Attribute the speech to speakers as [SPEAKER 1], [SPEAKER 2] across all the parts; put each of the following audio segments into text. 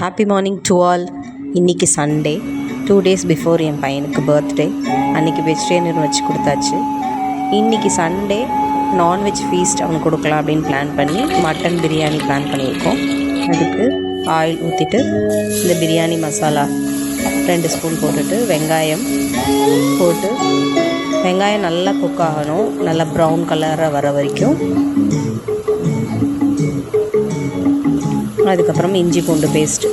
[SPEAKER 1] Happy morning to all. இன்றைக்கி Sunday, 2 days before என் பையனுக்கு birthday. அன்றைக்கி வெஜிடேரியன் வச்சு கொடுத்தாச்சு. இன்றைக்கி சண்டே நான்வெஜ் ஃபீஸ்ட் அவனுக்கு கொடுக்கலாம் அப்படின்னு பிளான் பண்ணி மட்டன் பிரியாணி பிளான் பண்ணியிருக்கோம். அதுக்கு ஆயில் ஊற்றிட்டு இந்த பிரியாணி மசாலா 2 ஸ்பூன் போட்டுட்டு வெங்காயம் போட்டு வெங்காயம் நல்லா குக் ஆகணும், நல்லா ப்ரௌன் கலராக வர வரைக்கும். அதுக்கப்புறம் இஞ்சி பூண்டு பேஸ்ட்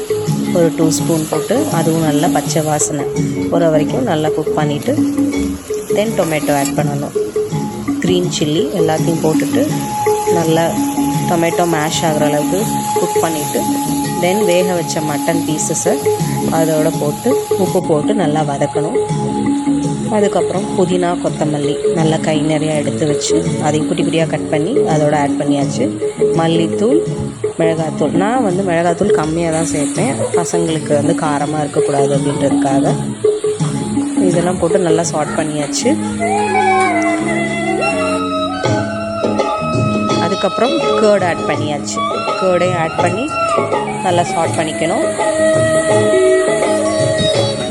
[SPEAKER 1] ஒரு 2 ஸ்பூன் போட்டு அதுவும் நல்லா பச்சை வாசனை போகிற வரைக்கும் நல்லா குக் பண்ணிவிட்டு தென் டொமேட்டோ ஆட் பண்ணணும். க்ரீன் சில்லி எல்லாத்தையும் போட்டுட்டு நல்லா டொமேட்டோ மேஷ் ஆகிற அளவுக்கு குக் பண்ணிவிட்டு தென் வேக வச்ச மட்டன் பீசஸை அதோடு போட்டு உப்பு போட்டு நல்லா வதக்கணும். அதுக்கப்புறம் புதினா கொத்தமல்லி நல்லா கை நிறையா எடுத்து வச்சு அதையும் குட்டி குட்டியாக கட் பண்ணி அதோடு ஆட் பண்ணியாச்சு. மல்லித்தூள், மிளகாத்தூள். நான் மிளகாத்தூள் கம்மியாக தான் சேர்ப்பேன், பசங்களுக்கு காரமாக இருக்கக்கூடாது அப்படின்றதுக்காக. இதெல்லாம் போட்டு நல்லா சாட் பண்ணியாச்சு. அதுக்கப்புறம் கேர்டு ஆட் பண்ணியாச்சு. கேர்டையும் ஆட் பண்ணி நல்லா சாட் பண்ணிக்கணும்.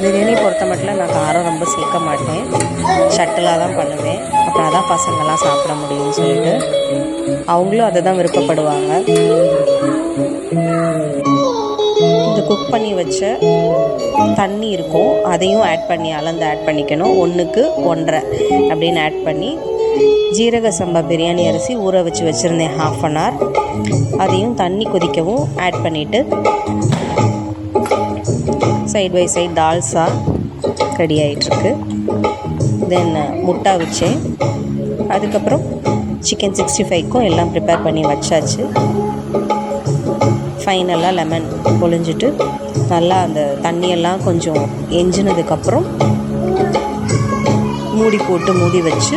[SPEAKER 1] பிரியாணி பொறுத்த மட்டும் நான் காரம் ரொம்ப சேர்க்க மாட்டேன், ஷட்டிலாக தான் பண்ணுவேன். அப்புறம் அதான் பசங்கள்லாம் சாப்பிட முடியும்னு சொல்லிட்டு அவங்களும் அதை தான் விருப்பப்படுவாங்க. இந்த குக் பண்ணி வச்ச தண்ணி இருக்கும், அதையும் ஆட் பண்ணி அளந்து ஆட் பண்ணிக்கணும். 1க்கு 1.5 அப்படின்னு ஆட் பண்ணி ஜீரக சம்பா பிரியாணி அரிசி ஊற வச்சு வச்சுருந்தேன் 1/2 an hour. அதையும் தண்ணி கொதிக்கவும் ஆட் பண்ணிவிட்டு side by side dalcha ready ஆகிட்டுருக்கு. தென் முட்டை வச்சேன். அதுக்கப்புறம் சிக்கன் 65க்கும் எல்லாம் ப்ரிப்பேர் பண்ணி வச்சாச்சு. ஃபைனலாக லெமன் பொழிஞ்சிட்டு நல்லா அந்த தண்ணியெல்லாம் கொஞ்சம் எஞ்சினதுக்கப்புறம் மூடி போட்டு மூடி வச்சு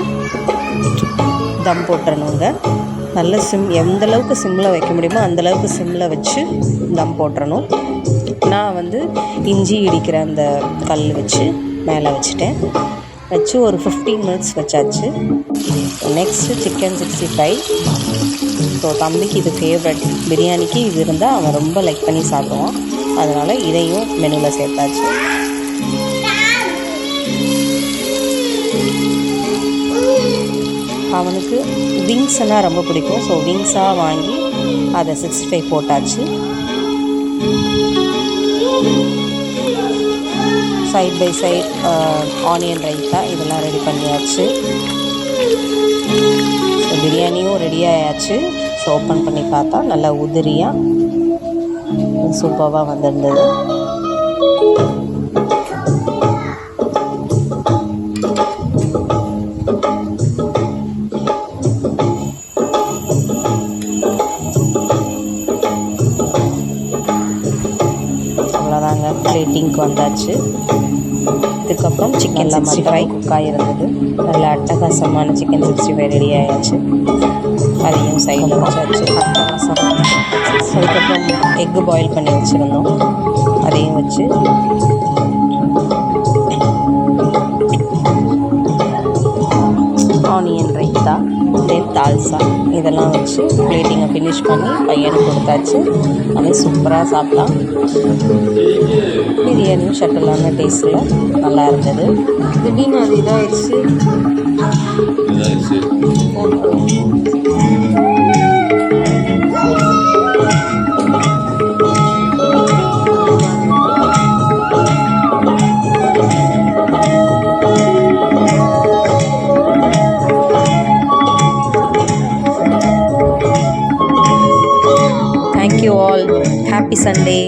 [SPEAKER 1] தம் போட்டுறணுங்க. நல்ல எந்தளவுக்கு சிம்மில் வைக்க முடியுமோ அந்தளவுக்கு சிம்மில் வச்சு தம் போட்டுறணும். நான் இஞ்சி இடிக்கிற அந்த கல் வச்சு மேலே வச்சுட்டேன். வச்சு ஒரு 15 minutes வச்சாச்சு. Next chicken 65. ஸோ தம்பிக்கு இது ஃபேவரட். பிரியாணிக்கு இது இருந்தால் அவன் ரொம்ப லைக் பண்ணி சாப்பிடுவான். அதனால் இதையும் மெனுவில் சேர்த்தாச்சு. அவனுக்கு விங்ஸ்னால் ரொம்ப பிடிக்கும். ஸோ விங்ஸாக வாங்கி அதை 65 போட்டாச்சு. Side by side onion raita இதெல்லாம் ரெடி பண்ணியாச்சு. ஸோ பிரியாணியும் ரெடி ஆயாச்சு. ஸோ ஓப்பன் பண்ணி பார்த்தா நல்லா உதிரியாக சூப்பராக வந்திருந்தது. அவ்வளோதாங்க, பிளேட்டிங்க்கு வந்தாச்சு. இதுக்கப்புறம் சிக்கன் 65 குக்காக இருந்தது. நல்ல அட்டகாசமான சிக்கன் 65 ரெடி ஆயாச்சு. அதையும் சைடில் வச்சாச்சு. அட்டகாசமான. அதுக்கப்புறம் எக்கு பாயில் பண்ணி வச்சுருந்தோம், அதையும் வச்சு ஆனியன் ரைத்தா தென் தால்சா இதெல்லாம் வச்சு பிளேட்டிங்கை ஃபினிஷ் பண்ணி பையனுக்கு கொடுத்தாச்சு. அவன் சூப்பராக சாப்பிட்டான். பிரியாணியும் ஷட்டிலான டேஸ்ட்டில் நல்லா இருந்தது. திடீர்னு அது இதாகிடுச்சு. Thank you all. Happy Sunday.